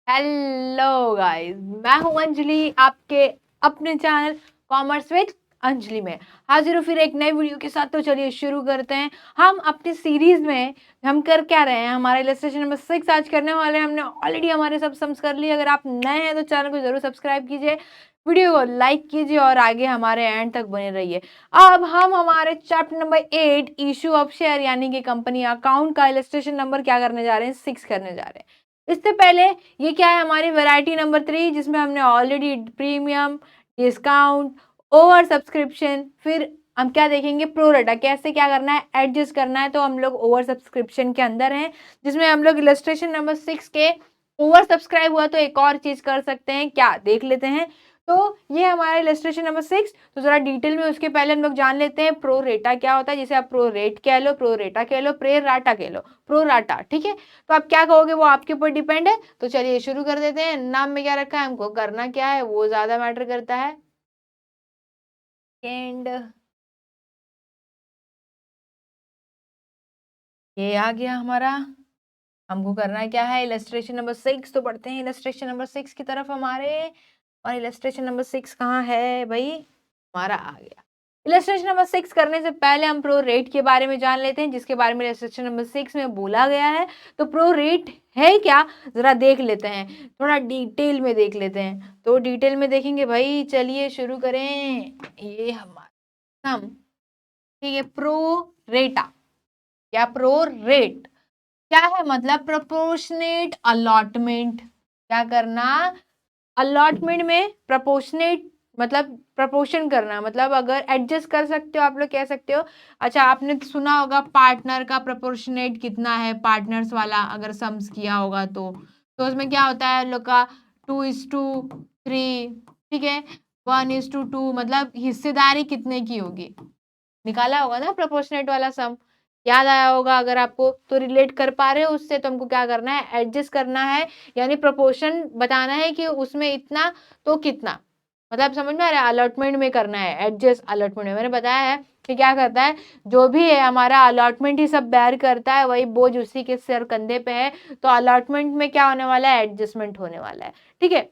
Hello guys, मैं हूं अंजलि, आपके अपने चैनल कॉमर्स विद अंजलि में हाजिर हूँ फिर एक नई वीडियो के साथ। तो चलिए शुरू करते हैं। हम अपनी सीरीज में हम कर क्या रहे हैं, हमारा इलस्ट्रेशन नंबर 6 आज करने वाले हैं। हमने ऑलरेडी हमारे सब सम्स कर लिए। अगर आप नए हैं तो चैनल को जरूर सब्सक्राइब कीजिए, वीडियो को लाइक कीजिए और आगे हमारे एंड तक बने रहिए। अब हम हमारे chapter number 8 issue of share यानी कि कंपनी अकाउंट का इलस्ट्रेशन नंबर क्या करने जा रहे हैं, 6 करने जा रहे हैं। इससे पहले ये क्या है, हमारी वैरायटी नंबर 3 जिसमें हमने already premium, discount, over subscription, फिर हम क्या देखेंगे प्रोरेटा, कैसे क्या करना है, एडजस्ट करना है। तो हम लोग ओवर सब्सक्रिप्शन के अंदर हैं, जिसमें हम लोग इलस्ट्रेशन नंबर 6 के ओवर सब्सक्राइब हुआ तो एक और चीज कर सकते हैं, क्या देख लेते हैं। तो ये हमारा इलस्ट्रेशन नंबर 6। तो जरा डिटेल में उसके पहले हम लोग जान लेते हैं प्रो रेटा क्या होता है, जिसे आप प्रो रेट कह लो, प्रो रेटा कह लो, प्रे राटा कह लो, प्रो राटा, ठीक है। तो आप क्या कहोगे वो आपके ऊपर डिपेंड है। तो चलिए शुरू कर देते हैं। नाम में क्या रखा है, हमको करना क्या है वो ज्यादा मैटर करता है। एंड ये आ गया हमारा। हमको करना क्या है, इलस्ट्रेशन नंबर 6। तो पढ़ते हैं इलस्ट्रेशन नंबर 6 की तरफ हमारे। और इलस्ट्रेशन नंबर 6 कहाँ है भाई, हमारा आ गया। इलस्ट्रेशन नंबर 6 करने से पहले हम प्रो रेट के बारे में जान लेते हैं, जिसके बारे में इलस्ट्रेशन नंबर 6 में बोला गया है। तो प्रो रेट है क्या, जरा देख लेते हैं, थोड़ा डिटेल में देख लेते हैं। तो डिटेल में देखेंगे भाई, चलिए शुरू करें। ये हमारा हम, ठीक है, प्रो रेटा या प्रो रेट क्या है, मतलब प्रोपोर्शनेट अलॉटमेंट। क्या करना, अलॉटमेंट में प्रोपोर्शनेट मतलब प्रपोर्शन करना, मतलब अगर एडजस्ट कर सकते हो आप लोग कह सकते हो। अच्छा, आपने सुना होगा पार्टनर का प्रोपोर्शनेट कितना है, पार्टनर्स वाला अगर सम्स किया होगा तो उसमें क्या होता है लोग का 2:3, ठीक है, 1:2, मतलब हिस्सेदारी कितने की होगी, निकाला होगा ना प्रोपोर्शनेट वाला सम, याद आया होगा अगर आपको। तो रिलेट कर पा रहे हो उससे, तो हमको क्या करना है, एडजस्ट करना है, यानी प्रोपोर्शन बताना है कि उसमें इतना तो कितना, मतलब समझ में आ रहा है, अलॉटमेंट में करना है, एडजस्ट अलॉटमेंट में। मैंने बताया है कि क्या करता है, जो भी है हमारा अलॉटमेंट ही सब बेयर करता है, वही बोझ उसी के सिर कंधे पे है। तो अलॉटमेंट में क्या होने वाला है, एडजस्टमेंट होने वाला है, ठीक है।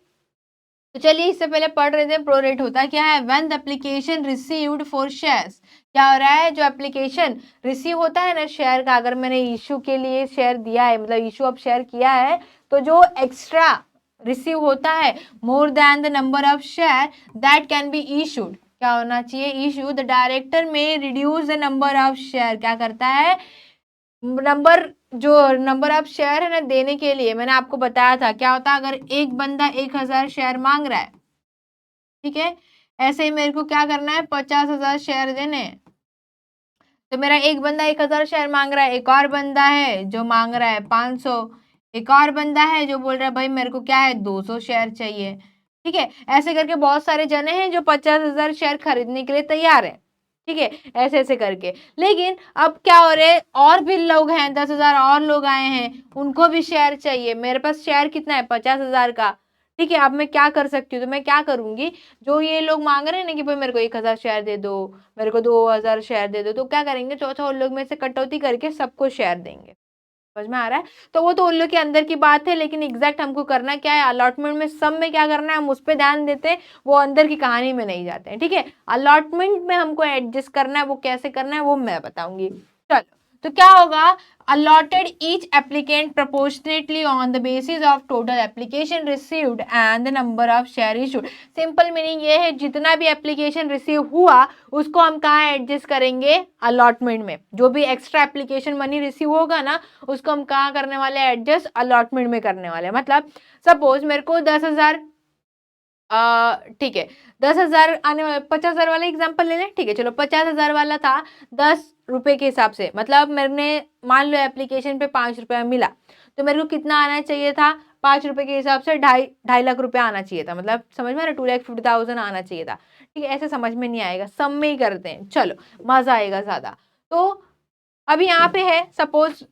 तो चलिए इससे पहले पढ़ रहे थे प्रो रेट होता क्या है। When the application received for shares, क्या हो रहा है, जो एप्लीकेशन रिसीव होता है ना शेयर का, अगर मैंने इशू के लिए शेयर दिया है, मतलब इशू ऑफ शेयर किया है, तो जो एक्स्ट्रा रिसीव होता है more than the number of share that can be issued, क्या होना चाहिए, इशू द डायरेक्टर में reduce the number of share, क्या करता है, नंबर, जो नंबर ऑफ शेयर है ना देने के लिए मैंने आपको बताया था क्या होता है, अगर एक बंदा 1,000 शेयर मांग रहा है, ठीक है, ऐसे ही मेरे को क्या करना है, 50,000 शेयर देने हैं। तो मेरा एक बंदा 1,000 शेयर मांग रहा है, एक और बंदा है जो मांग रहा है 500, एक और बंदा है जो बोल रहा है भाई मेरे को क्या है 200 शेयर चाहिए, ठीक है। ऐसे करके बहुत सारे जने हैं जो 50,000 शेयर खरीदने के लिए तैयार है, ठीक है, ऐसे ऐसे करके। लेकिन अब क्या हो रहे, और भी लोग हैं, 10,000 और लोग आए हैं, उनको भी शेयर चाहिए। मेरे पास शेयर कितना है, 50,000 का, ठीक है। अब मैं क्या कर सकती हूँ, तो मैं क्या करूंगी, जो ये लोग मांग रहे हैं ना कि भाई मेरे को 1,000 शेयर दे दो, मेरे को 2,000 शेयर दे दो, तो क्या करेंगे, चौथा उन लोग में से कटौती करके सबको शेयर देंगे। समझ में आ रहा है। तो वो तो उन लोग के अंदर की बात है, लेकिन एग्जैक्ट हमको करना क्या है, अलॉटमेंट में सब में क्या करना है, हम उस पर ध्यान देते हैं, वो अंदर की कहानी में नहीं जाते हैं, ठीक है। अलॉटमेंट में हमको एडजस्ट करना है, वो कैसे करना है वो मैं बताऊंगी। चलो, तो क्या होगा, allotted each applicant proportionately on the basis of total application received and the number of share issued। Simple meaning ये है, जितना भी एप्लीकेशन रिसीव हुआ उसको हम कहाँ एडजस्ट करेंगे, अलॉटमेंट में। जो भी एक्स्ट्रा एप्लीकेशन मनी रिसीव होगा ना, उसको हम कहाँ करने वाले हैं, एडजस्ट अलॉटमेंट में करने वाले हैं। मतलब सपोज मेरे को 10,000, ठीक है, 10,000 आने वाले, 50,000 वाला एग्जाम्पल ले लें, ठीक है, चलो 50,000 वाला था 10 रुपए के हिसाब से, मतलब मैंने मान लो एप्लीकेशन पे 5 रुपया मिला, तो मेरे को कितना आना चाहिए था, 5 रुपए के हिसाब से ढाई ढाई लाख रुपया आना चाहिए था, मतलब समझ में आ रहा है, 2,50,000 आना चाहिए था, ठीक है। ऐसे समझ में नहीं आएगा, सब में ही करते हैं, चलो मजा आएगा ज्यादा। तो अभी यहाँ पे है, सपोज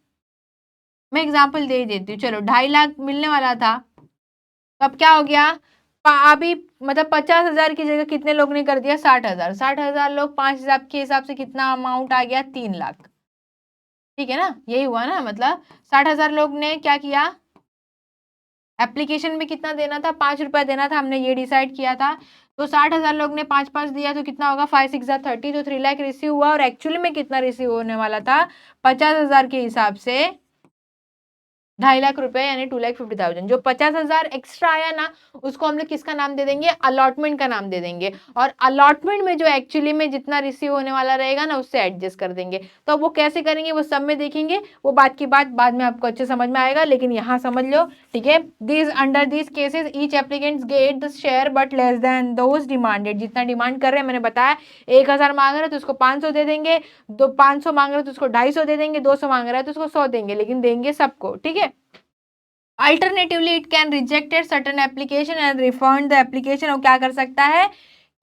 मैं एग्जाम्पल दे देती हूँ, चलो 2,50,000 मिलने वाला था, तो अब क्या हो गया, अभी मतलब 50,000 की जगह कितने लोग ने कर दिया, 60,000, 60,000 लोग 5 के हिसाब से कितना अमाउंट आ गया, 3 लाख, ठीक है ना, यही हुआ ना, मतलब 60,000 लोग ने क्या किया, एप्लीकेशन में कितना देना था, 5 रुपया देना था, हमने ये डिसाइड किया था। तो 60,000 लोग ने 5-5 दिया तो कितना होगा, 5 6 30, तो 3 लाख रिसीव हुआ। और एक्चुअली में कितना रिसीव होने वाला था, 50,000 के हिसाब से 2.5 लाख रुपए, यानी 2,50,000। जो 50,000 एक्स्ट्रा आया ना, उसको हम लोग किसका नाम दे देंगे, अलॉटमेंट का नाम दे देंगे। और अलॉटमेंट में जो एक्चुअली में जितना रिसीव होने वाला रहेगा ना, उससे एडजस्ट कर देंगे। तो वो कैसे करेंगे वो सब में देखेंगे, वो बात की बात बाद में आपको अच्छे समझ में आएगा, लेकिन यहाँ समझ लो, ठीक है। This under this cases each applicants get the share but less than those demanded. जितना डिमांड कर रहे हैं, मैंने बताया 1,000 मांग रहे हैं तो उसको 500 दे देंगे, 500 मांग रहे हैं तो उसको 250 दे देंगे, 200 मांग रहा है तो उसको 100 देंगे, लेकिन देंगे सबको, ठीक है। Alternatively it can rejected certain application and refund the application. वो क्या कर सकता है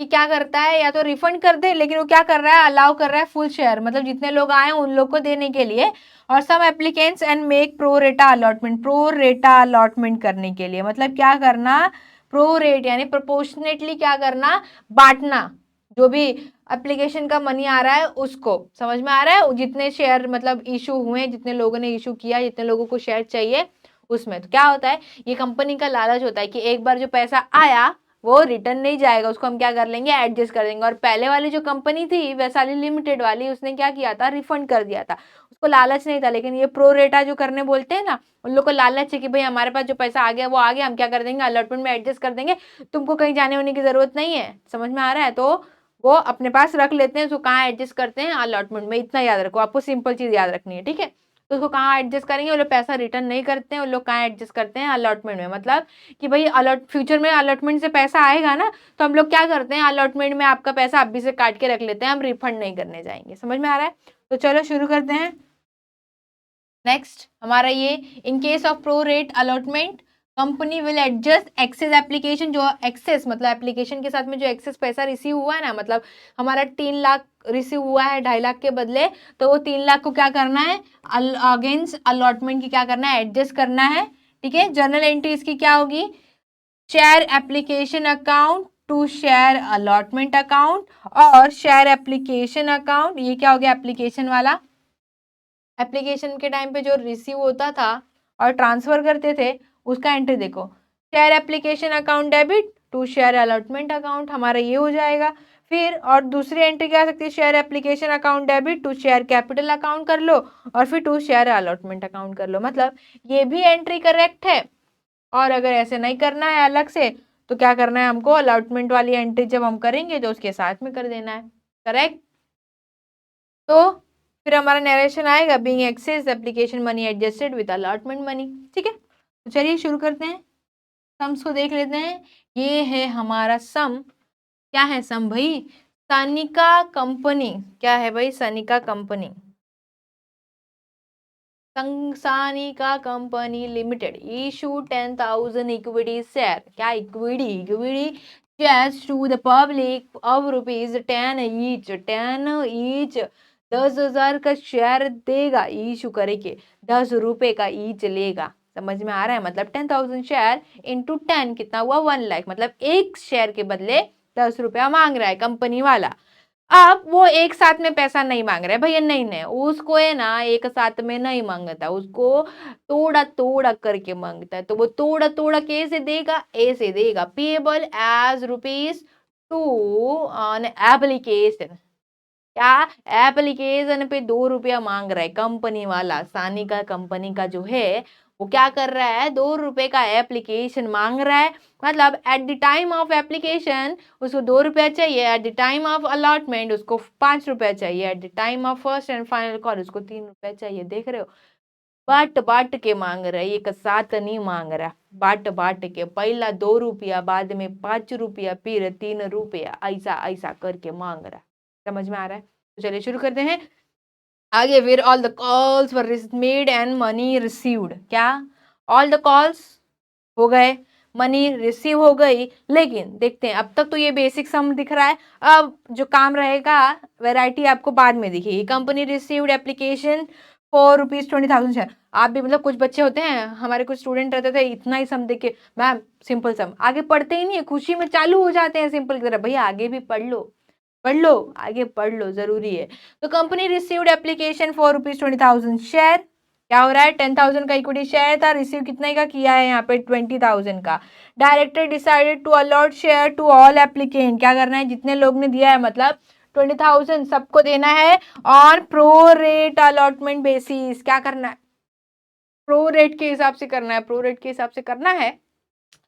कि क्या करता है, या तो रिफंड कर दे, लेकिन वो क्या कर रहा है, अलाउ कर रहा है फुल शेयर, मतलब जितने लोग आए उन लोग को देने के लिए। और some applicants and make pro rata allotment, pro rata allotment करने के लिए, मतलब क्या करना, प्रो रेट यानी प्रोपोर्शनेटली क्या करना, बांटना। जो भी एप्लीकेशन का मनी आ रहा है उसको, समझ में आ रहा है, जितने शेयर मतलब इशू हुए, जितने लोगों ने इशू किया, जितने लोगों को शेयर चाहिए उसमें। तो क्या होता है, ये कंपनी का लालच होता है कि एक बार जो पैसा आया वो रिटर्न नहीं जाएगा, उसको हम क्या कर लेंगे, एडजस्ट कर देंगे। और पहले वाली जो कंपनी थी वैशाली लिमिटेड वाली, उसने क्या किया था, रिफंड कर दिया था, उसको लालच नहीं था। लेकिन ये प्रो रेटा जो करने बोलते हैं ना, उन लोग को लालच है कि भाई हमारे पास जो पैसा आ गया वो आ गया, हम क्या कर देंगे, अलॉटमेंट में एडजस्ट कर देंगे, तुमको कहीं जाने होने की जरूरत नहीं है, समझ में आ रहा है। तो वो अपने पास रख लेते हैं, उसको कहाँ एडजस्ट करते हैं, अलॉटमेंट में। इतना याद रखो, आपको सिंपल चीज याद रखनी है, ठीक है। तो उसको कहाँ एडजस्ट करेंगे, वो लोग पैसा रिटर्न नहीं करते हैं, वो लोग कहाँ एडजस्ट करते हैं, अलॉटमेंट में। मतलब कि भाई अलॉट फ्यूचर में अलॉटमेंट से पैसा आएगा ना, तो हम लोग क्या करते हैं, अलॉटमेंट में आपका पैसा अभी से काट के रख लेते हैं, हम रिफंड नहीं करने जाएंगे। समझ में आ रहा है। तो चलो शुरू करते हैं। नेक्स्ट हमारा ये, in case of pro rate allotment company will adjust excess application. जो एक्सेस मतलब एप्लीकेशन के साथ में जो एक्सेस पैसा रिसीव हुआ है ना, मतलब हमारा 3 लाख रिसीव हुआ है 2.5 लाख के बदले, तो वो 3 लाख को क्या करना है, अगेंस्ट अलॉटमेंट की क्या करना है, एडजस्ट करना है, ठीक है। जर्नल एंट्री इसकी क्या होगी, share application account to share allotment account, और शेयर एप्लीकेशन अकाउंट, ये क्या हो गया, एप्लीकेशन वाला। एप्लीकेशन के टाइम पे जो रिसीव होता था और ट्रांसफर करते थे, उसका एंट्री देखो, share application account debit to share allotment account, हमारा ये हो जाएगा। फिर और दूसरी एंट्री क्या आ सकती है, share application account debit to share capital account कर लो, और फिर टू शेयर अलॉटमेंट अकाउंट कर लो। मतलब ये भी एंट्री करेक्ट है। और अगर ऐसे नहीं करना है अलग से, तो क्या करना है हमको, अलॉटमेंट वाली एंट्री जब हम करेंगे तो उसके साथ में कर देना है, करेक्ट। तो फिर हमारा नरेशन आएगा, being excess application money adjusted with allotment money, ठीक है। तो चलिए शुरू करते हैं, सम्स को देख लेते हैं। ये है हमारा सम, क्या है सम भाई, सानिका कंपनी, क्या है भाई, Sanika company, Sanika company limited issue 10,000 equity share, क्या equity shares to the public of ₹10 each, 10 each, 10,000 का शेयर देगा, इशू करके 10 रुपए का ईच लेगा। समझ में आ रहा है, मतलब 10,000 शेयर इंटू 10 कितना हुआ, 1 लाख, मतलब एक शेयर के बदले 10 रुपया मांग रहा है कंपनी वाला। अब वो एक साथ में पैसा नहीं मांग रहा है भैया, नहीं नहीं, उसको है ना एक साथ में नहीं मांगता, उसको तोड़ा तोड़ा करके मांगता है। तो वो तोड़ा तोड़ा कैसे देगा, ऐसे देगा, पेबल एज ₹2 ऑन एप्लीकेशन। क्या, एप्लीकेशन पे 2 रुपया मांग रहा है कंपनी वाला, सानिका कंपनी का जो है वो क्या कर रहा है, 2 रुपए का एप्लीकेशन मांग रहा है। मतलब at the time of application उसको 2 रुपया चाहिए, at the time of allotment उसको 5 रुपया चाहिए, at the time of first and final call उसको 3 रुपया चाहिए। देख रहे हो, बाट बाट के मांग रहा है, एक साथ नहीं मांग रहा, बाट बाट के, पहला 2 रुपया, बाद में 5 रुपया, फिर 3 रुपया, ऐसा ऐसा करके मांग रहा। समझ में आ रहा है। तो चलिए शुरू करते हैं आगे। फिर all the calls were made and money received, क्या, ऑल द कॉल्स हो गए, मनी रिसीव हो गई। लेकिन देखते हैं, अब तक तो ये बेसिक सम दिख रहा है, अब जो काम रहेगा वैरायटी आपको बाद में दिखेगी। Company received application for ₹20,000 share. आप भी मतलब कुछ बच्चे होते हैं, हमारे कुछ स्टूडेंट रहते थे, इतना ही सम देख के मैम सिंपल सम, आगे पढ़ते ही नहीं है, खुशी में चालू हो जाते हैं सिंपल की तरह। भैया आगे भी पढ़ लो, पढ़ लो, आगे पढ़ लो, जरूरी है। तो company received application for ₹20,000 share, क्या हो रहा है, 10,000 का इक्विटी शेयर था, रिसीव कितने का किया है यहाँ पे 20,000 का। Director decided to allot share to all applicant, क्या करना है, जितने लोग ने दिया है मतलब 20,000 सबको देना है on pro rate allotment basis. क्या करना है, प्रो रेट के हिसाब से करना है, प्रो रेट के हिसाब से करना है।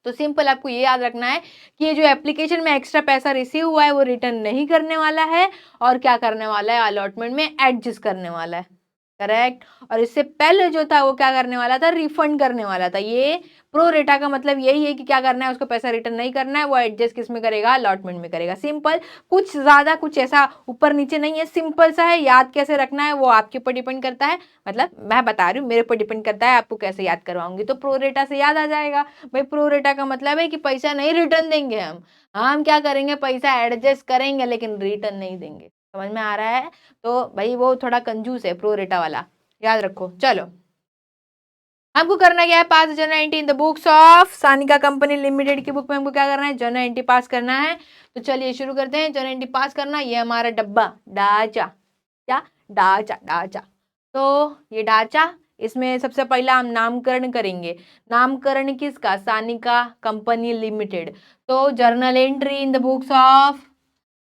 तो सिंपल आपको ये याद रखना है कि ये जो एप्लीकेशन में एक्स्ट्रा पैसा रिसीव हुआ है वो रिटर्न नहीं करने वाला है, और क्या करने वाला है, अलॉटमेंट में एडजस्ट करने वाला है। करेक्ट। और इससे पहले जो था वो क्या करने वाला था, रिफंड करने वाला था। ये प्रो रेटा का मतलब यही है कि क्या करना है, उसको पैसा रिटर्न नहीं करना है, वो एडजस्ट किस में करेगा, अलॉटमेंट में करेगा। सिंपल, कुछ ज्यादा कुछ ऐसा ऊपर नीचे नहीं है, सिंपल सा है। याद कैसे रखना है वो आपके ऊपर डिपेंड करता है, मतलब मैं बता रही हूँ मेरे ऊपर डिपेंड करता है आपको कैसे याद करवाऊंगी। तो प्रो रेटा से याद आ जाएगा। भाई प्रो रेटा का मतलब है कि पैसा नहीं रिटर्न देंगे हम क्या करेंगे, पैसा एडजस्ट करेंगे लेकिन रिटर्न नहीं देंगे। समझ में आ रहा है। तो भाई वो थोड़ा कंजूस है प्रो रेटा वाला, याद रखो। चलो हमको करना क्या है, पास journal entry in the books of Sanika company limited की बुक में हमको क्या करना है, जर्नल एंट्री पास करना है। तो चलिए शुरू करते हैं। जर्नल एंट्री पास करना, ये हमारा डब्बा ढांचा, क्या ढांचा, ढांचा। तो ये ढांचा, इसमें सबसे पहला हम नामकरण करेंगे। नामकरण किसका, सानिका कंपनी लिमिटेड। तो journal entry in the books of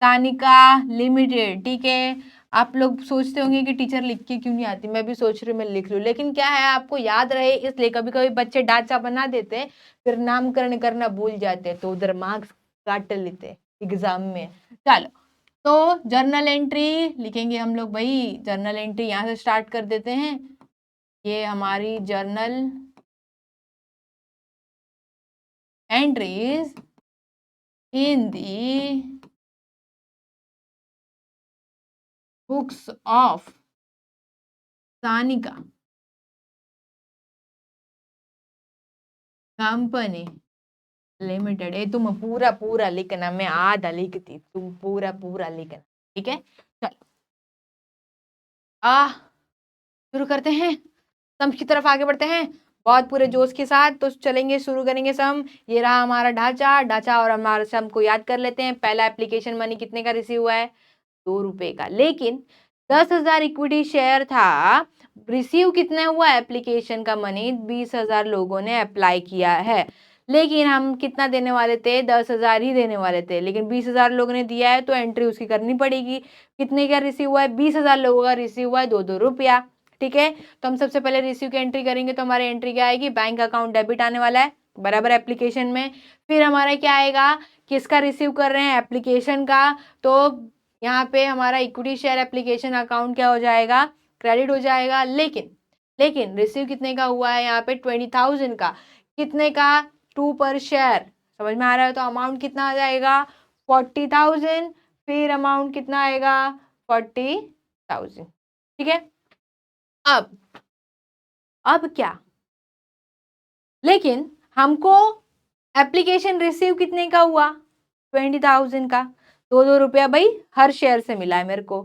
Sanika limited, ठीक है। आप लोग सोचते होंगे कि टीचर लिख के क्यों नहीं आती, मैं भी सोच रही हूँ मैं लिख लूँ, लेकिन क्या है आपको याद रहे इसलिए। कभी कभी बच्चे ढांचा बना देते हैं फिर नामकरण करना भूल जाते हैं, तो उधर मार्क्स काट लेते हैं एग्जाम में। चलो, तो जर्नल एंट्री लिखेंगे हम लोग भाई। जर्नल एंट्री यहाँ से स्टार्ट कर देते हैं। ये हमारी journal entries in the books of Sanika company limited. ये तुम पूरा पूरा लिखना, मैं आधा लिखती, तुम पूरा पूरा लिखना, ठीक है। चलो आ शुरू करते हैं, सम की तरफ आगे बढ़ते हैं बहुत पूरे जोश के साथ। तो चलेंगे, शुरू करेंगे सम। ये रहा हमारा ढांचा ढांचा, और हमारे सम को याद कर लेते हैं। पहला एप्लीकेशन मनी कितने का रिसीव हुआ है, 2 रुपए का, लेकिन 10,000 इक्विटी शेयर था। रिसीव कितने हुआ एप्लीकेशन का मनी, 20,000 लोगों ने अप्लाई किया है, लेकिन हम कितना देने वाले थे, 10,000 ही देने वाले थे, लेकिन 20,000 लोगों ने दिया है तो एंट्री उसकी करनी पड़ेगी। कितने का रिसीव हुआ है, 20,000 लोगों का रिसीव हुआ है 2-2 रुपया, ठीक है। तो हम सबसे पहले रिसीव की एंट्री करेंगे, तो हमारी एंट्री क्या आएगी, बैंक अकाउंट डेबिट आने वाला है बराबर एप्लीकेशन में। फिर हमारा क्या आएगा, किसका रिसीव कर रहे हैं, एप्लीकेशन का। तो यहाँ पे हमारा इक्विटी शेयर एप्लीकेशन अकाउंट क्या हो जाएगा, क्रेडिट हो जाएगा। लेकिन लेकिन रिसीव कितने का हुआ है यहाँ पे, 20,000 का। कितने का, 2 पर शेयर। समझ में आ रहा है। तो अमाउंट कितना आ जाएगा, 40,000। फिर अमाउंट कितना आएगा, 40,000, ठीक है। अब अब क्या, लेकिन हमको एप्लीकेशन रिसीव कितने का हुआ, 20,000 का। 2-2 रुपया भाई हर शेयर से मिला है मेरे को।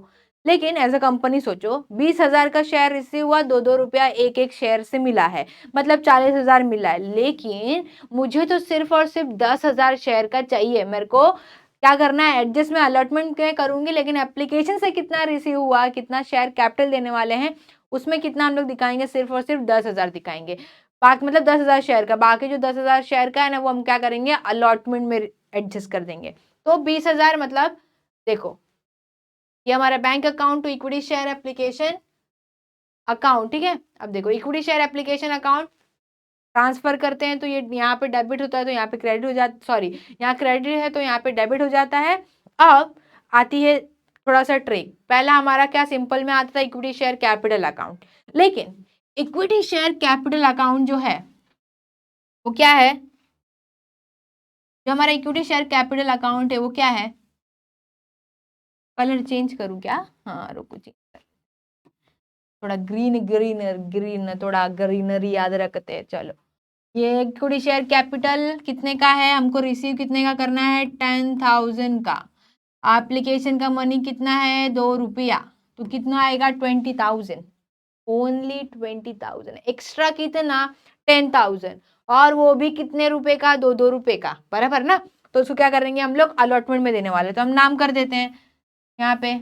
लेकिन एज अ कंपनी सोचो, 20,000 का शेयर रिसीव हुआ, 2-2 रुपया एक एक शेयर से मिला है, मतलब 40,000 मिला है। लेकिन मुझे तो सिर्फ और सिर्फ 10,000 शेयर का चाहिए। मेरे को क्या करना है, एडजस्ट में अलॉटमेंट क्या करूंगी, लेकिन एप्लीकेशन से कितना रिसीव हुआ, कितना शेयर कैपिटल देने वाले हैं, उसमें कितना हम लोग दिखाएंगे, सिर्फ और सिर्फ 10,000 दिखाएंगे। बाकी मतलब 10,000 शेयर का, बाकी जो 10,000 शेयर का है ना वो हम क्या करेंगे, अलॉटमेंट में एडजस्ट कर देंगे। तो 20,000 मतलब देखो, ये हमारा bank account to equity share application account, ठीक है। अब देखो equity share application account transfer करते हैं तो ये यहाँ पे डेबिट होता है तो यहाँ पे क्रेडिट हो जाता, सॉरी यहाँ क्रेडिट है तो यहाँ पे डेबिट हो जाता है। अब आती है थोड़ा सा ट्रिक। पहला हमारा क्या सिंपल में आता था, इक्विटी शेयर कैपिटल अकाउंट। लेकिन इक्विटी शेयर कैपिटल अकाउंट जो है वो क्या है, जो हमारा इक्विटी शेयर कैपिटल अकाउंट है वो क्या है, कलर चेंज करूँ क्या, हाँ रुको जी, थोड़ा ग्रीन ग्रीनर ग्रीन, थोड़ा ग्रीनरी याद रखते हैं। चलो, ये इक्विटी शेयर कैपिटल कितने का है, हमको रिसीव कितने का करना है, 10,000 का। एप्लीकेशन का मनी कितना है, 2 रुपया, तो कितना आएगा, 20,000, ओनली 20,000। एक्स्ट्रा कितना, 10,000, और वो भी कितने रुपए का, 2-2 रुपए का, बराबर ना। तो उसको क्या करेंगे हम लोग, अलॉटमेंट में देने वाले, तो हम नाम कर देते हैं यहाँ पे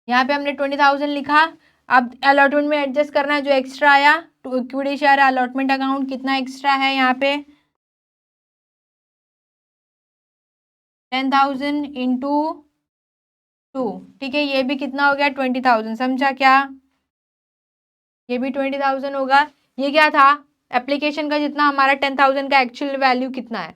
यहाँ पे हमने 20,000 लिखा। अब अलॉटमेंट में एडजस्ट करना है जो एक्स्ट्रा आया, to equity share allotment account कितना एक्स्ट्रा है यहाँ पे 10,000 इंटू 2, ठीक है, ये भी कितना हो गया 20,000, समझा क्या, ये भी 20,000 होगा। ये क्या था, एप्लीकेशन का जितना हमारा 10,000 का एक्चुअल वैल्यू कितना है,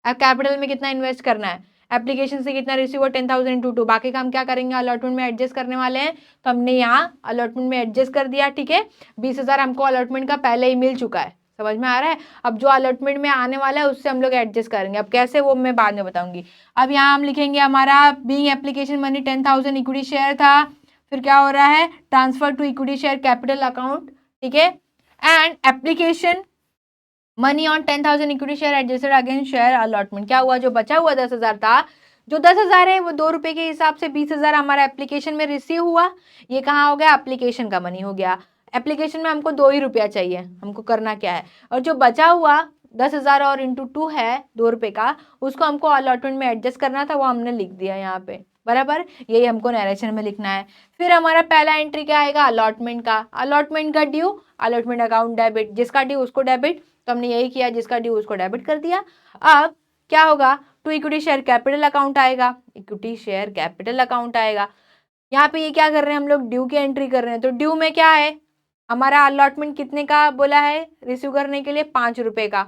अब कैपिटल में कितना इन्वेस्ट करना है, एप्लीकेशन से कितना रिसीव हुआ 10,000 इंटू 2, बाकी का हम क्या करेंगे अलॉटमेंट में एडजस्ट करने वाले हैं, तो हमने यहाँ अलॉटमेंट में एडजस्ट कर दिया, ठीक है। 20,000 हमको अलॉटमेंट का पहले ही मिल चुका है, समझ में आ रहा है। अब जो अलॉटमेंट में आने वाला है उससे हम लोग एडजस्ट करेंगे, अब कैसे वो मैं बाद में बताऊंगी। अब यहाँ हम लिखेंगे हमारा being application money 10,000 equity share था, फिर क्या हो रहा है transfer to equity share capital account, ठीक है, and application money on 10,000 equity share adjusted against share allotment, क्या हुआ जो बचा हुआ 10,000 था, जो 10,000 है वो 2 रुपए के हिसाब से 20,000 हमारा एप्लीकेशन में रिसीव हुआ, ये कहाँ हो गया एप्लीकेशन का मनी हो गया। एप्लीकेशन में हमको 2 ही रुपया चाहिए, हमको करना क्या है, और जो बचा हुआ 10,000 और इंटू 2 है 2 रुपए का, उसको हमको अलॉटमेंट में एडजस्ट करना था, वो हमने लिख दिया यहाँ पे, बराबर, यही हमको नरेशन में लिखना है। फिर हमारा पहला एंट्री क्या आएगा अलॉटमेंट का, अलॉटमेंट का ड्यू, अलॉटमेंट अकाउंट डेबिट, जिसका ड्यू उसको डेबिट, तो हमने यही किया, जिसका ड्यू उसको डेबिट कर दिया। अब क्या होगा to equity share capital account आएगा, इक्विटी शेयर कैपिटल अकाउंट आएगा। यहाँ पे ये क्या कर रहे हैं हम लोग ड्यू की एंट्री कर रहे हैं, तो ड्यू में क्या है हमारा अलॉटमेंट कितने का बोला है रिसीव करने के लिए 5 रुपए का,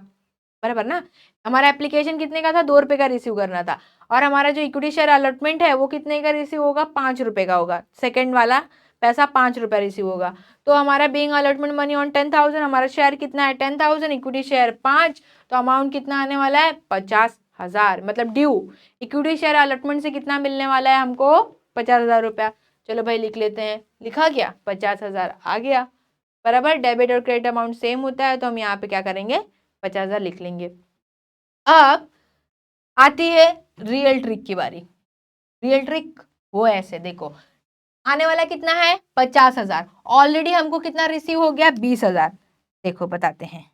बराबर ना, हमारा एप्लीकेशन कितने का था 2 रुपए का रिसीव करना था, और हमारा जो इक्विटी शेयर अलॉटमेंट है वो कितने का रिसीव होगा 5 रुपए का होगा, सेकेंड वाला पैसा 5 रुपया रिसीव होगा। तो हमारा बीइंग अलॉटमेंट मनी ऑन 10,000, हमारा शेयर कितना है 10,000, इक्विटी शेयर 5, तो अमाउंट कितना आने वाला है 50,000, मतलब ड्यू इक्विटी शेयर अलॉटमेंट से कितना मिलने वाला है हमको 50,000 रुपया। चलो भाई लिख लेते हैं, लिखा गया 50,000 आ गया, बराबर, डेबिट और क्रेडिट अमाउंट सेम होता है, तो हम यहाँ पे क्या करेंगे 50,000 लिख लेंगे। अब आती है रियल ट्रिक की बारी। रियल ट्रिक वो ऐसे देखो, आने वाला कितना है 50,000, ऑलरेडी हमको कितना रिसीव हो गया 20,000, देखो बताते हैं,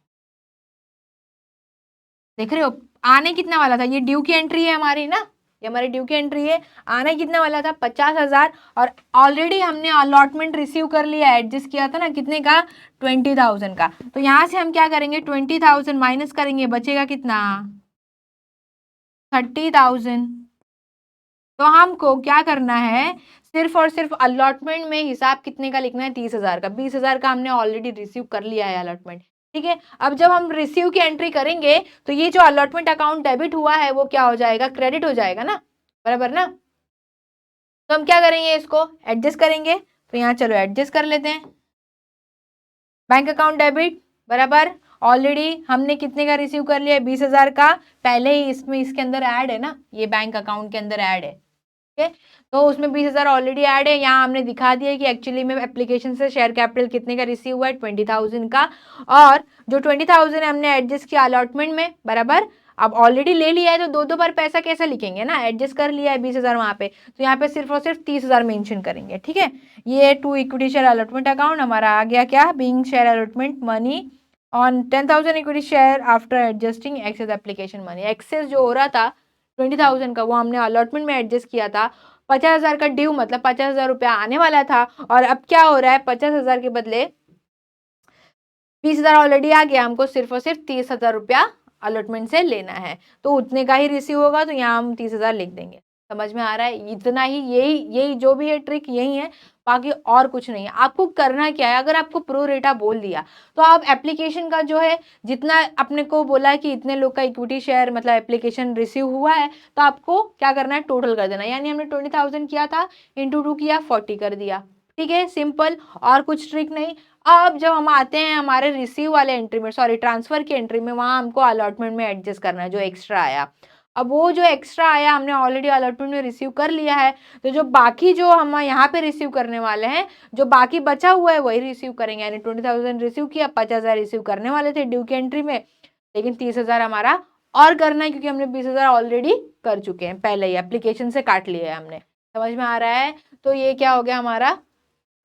देख रहे हो आने कितना वाला था, ये ड्यू की एंट्री है हमारी ना, ये हमारी ड्यू की एंट्री है, आने कितना वाला था 50,000, और ऑलरेडी हमने अलॉटमेंट रिसीव कर लिया, एडजस्ट किया था ना कितने का 20,000 का, तो यहां से हम क्या करेंगे 20,000 माइनस करेंगे, बचेगा कितना 30,000। तो हमको क्या करना है सिर्फ और सिर्फ अलॉटमेंट में हिसाब कितने का लिखना है 30,000 का, 20,000 का हमने ऑलरेडी रिसीव कर लिया है अलॉटमेंट, ठीक है। अब जब हम रिसीव की एंट्री करेंगे तो ये जो अलॉटमेंट अकाउंट डेबिट हुआ है वो क्या हो जाएगा क्रेडिट हो जाएगा ना, बराबर ना। तो हम क्या करेंगे इसको एडजस्ट करेंगे, तो यहाँ चलो एडजस्ट कर लेते हैं, बैंक अकाउंट डेबिट बराबर, ऑलरेडी हमने कितने का रिसीव कर लिया 20,000 का, पहले ही इसमें इसके अंदर ऐड है ना, ये बैंक अकाउंट के अंदर ऐड है, ठीक है, तो उसमें 20,000 ऑलरेडी ऐड है, यहाँ हमने दिखा दिया कि एक्चुअली में एप्लीकेशन से शेयर कैपिटल कितने का रिसीव हुआ है 20,000 का, और जो 20,000 हमने एडजस्ट किया अलॉटमेंट में, बराबर, अब ऑलरेडी ले लिया है तो दो दो बार पैसा कैसे लिखेंगे ना, एडजस्ट कर लिया है 20,000 वहाँ पे, तो यहाँ पे सिर्फ और सिर्फ 30,000 मेंशन करेंगे, ठीक है। ये to equity share allotment account हमारा आ गया क्या being share allotment money on 10,000 equity share after adjusting excess application money, excess जो हो रहा था 20,000 का वो हमने अलॉटमेंट में एडजस्ट किया था, 50,000 का ड्यू मतलब 50,000 रुपया आने वाला था, और अब क्या हो रहा है 50,000 के बदले 20,000 ऑलरेडी आ गया, हमको सिर्फ और सिर्फ 30,000 रुपया अलॉटमेंट से लेना है, तो उतने का ही रिसीव होगा, तो यहाँ हम 30,000 लिख देंगे, समझ में आ रहा है, इतना ही, यही यही जो भी है ट्रिक यही है, बाकी और कुछ नहीं है। आपको करना क्या है, अगर आपको प्रो रेटा बोल दिया तो आप एप्लीकेशन का जो है जितना अपने को बोला कि इतने लोग का इक्विटी शेयर मतलब एप्लीकेशन रिसीव हुआ है, तो आपको क्या करना है टोटल कर देना, यानी हमने 20,000 किया था इंटू 2 किया 40 कर दिया, ठीक है, सिंपल, और कुछ ट्रिक नहीं। अब जब हम आते हैं हमारे रिसीव वाले एंट्री में, सॉरी ट्रांसफर की एंट्री में, वहां हमको अलॉटमेंट में एडजस्ट करना है जो एक्स्ट्रा आया, अब वो जो एक्स्ट्रा आया हमने ऑलरेडी अलॉटमेंट में रिसीव कर लिया है, तो जो बाकी जो हम यहाँ पे रिसीव करने वाले हैं, जो बाकी बचा हुआ है वही रिसीव करेंगे, यानी 20,000 रिसीव किया, 50,000 रिसीव करने वाले थे ड्यू की एंट्री में, लेकिन 30,000 हमारा और करना है क्योंकि हमने 20,000 ऑलरेडी कर चुके हैं, पहले ही एप्लीकेशन से काट लिया है हमने, समझ में आ रहा है। तो ये क्या हो गया हमारा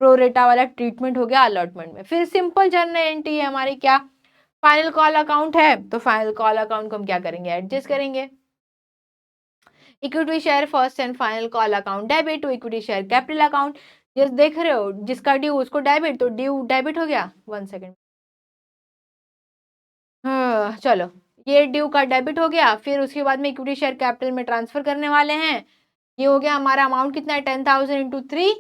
प्रोरेटा वाला ट्रीटमेंट हो गया अलॉटमेंट में। फिर सिंपल जनरल एंट्री है हमारी क्या फाइनल कॉल अकाउंट है, तो फाइनल कॉल अकाउंट को हम क्या करेंगे एडजस्ट करेंगे, equity share first and final call account debit to equity share capital account, yes, देख रहे हो, जिसका ड्यू उसको डेबिट, तो ड्यू डेबिट हो गया। 1 सेकंड। हाँ, चलो, ये ड्यू का डेबिट हो गया। फिर उसके बाद में इक्विटी शेयर कैपिटल में ट्रांसफर करने वाले हैं। ये हो गया हमारा अमाउंट कितना है, 10,000 इंटू 3,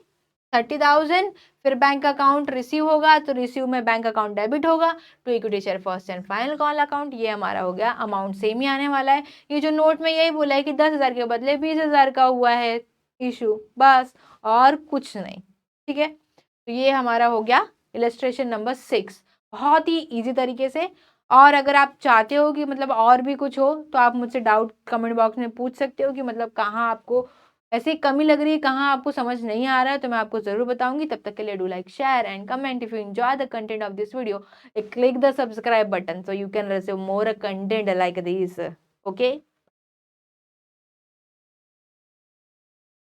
30,000। फिर बैंक अकाउंट रिसीव होगा, तो रिसीव में बैंक अकाउंट डेबिट होगा to equity share first and final call account. ये हमारा हो गया अमाउंट, सेम ही आने वाला है। ये जो नोट में यही बोला है कि 10,000 के बदले 20,000 का हुआ है इशू, बस, और कुछ नहीं। ठीक है, तो ये हमारा हो गया इलस्ट्रेशन नंबर 6, बहुत ही इजी तरीके से। और अगर आप चाहते हो कि मतलब और भी कुछ हो, तो आप मुझसे डाउट कमेंट बॉक्स में पूछ सकते हो कि मतलब कहाँ आपको ऐसी कमी लग रही है, कहाँ आपको समझ नहीं आ रहा है, तो मैं आपको ज़रूर बताऊंगी। तब तक के लिए do like, share and comment if you enjoy the content of this video, click the subscribe button so you can receive more content like this. Okay.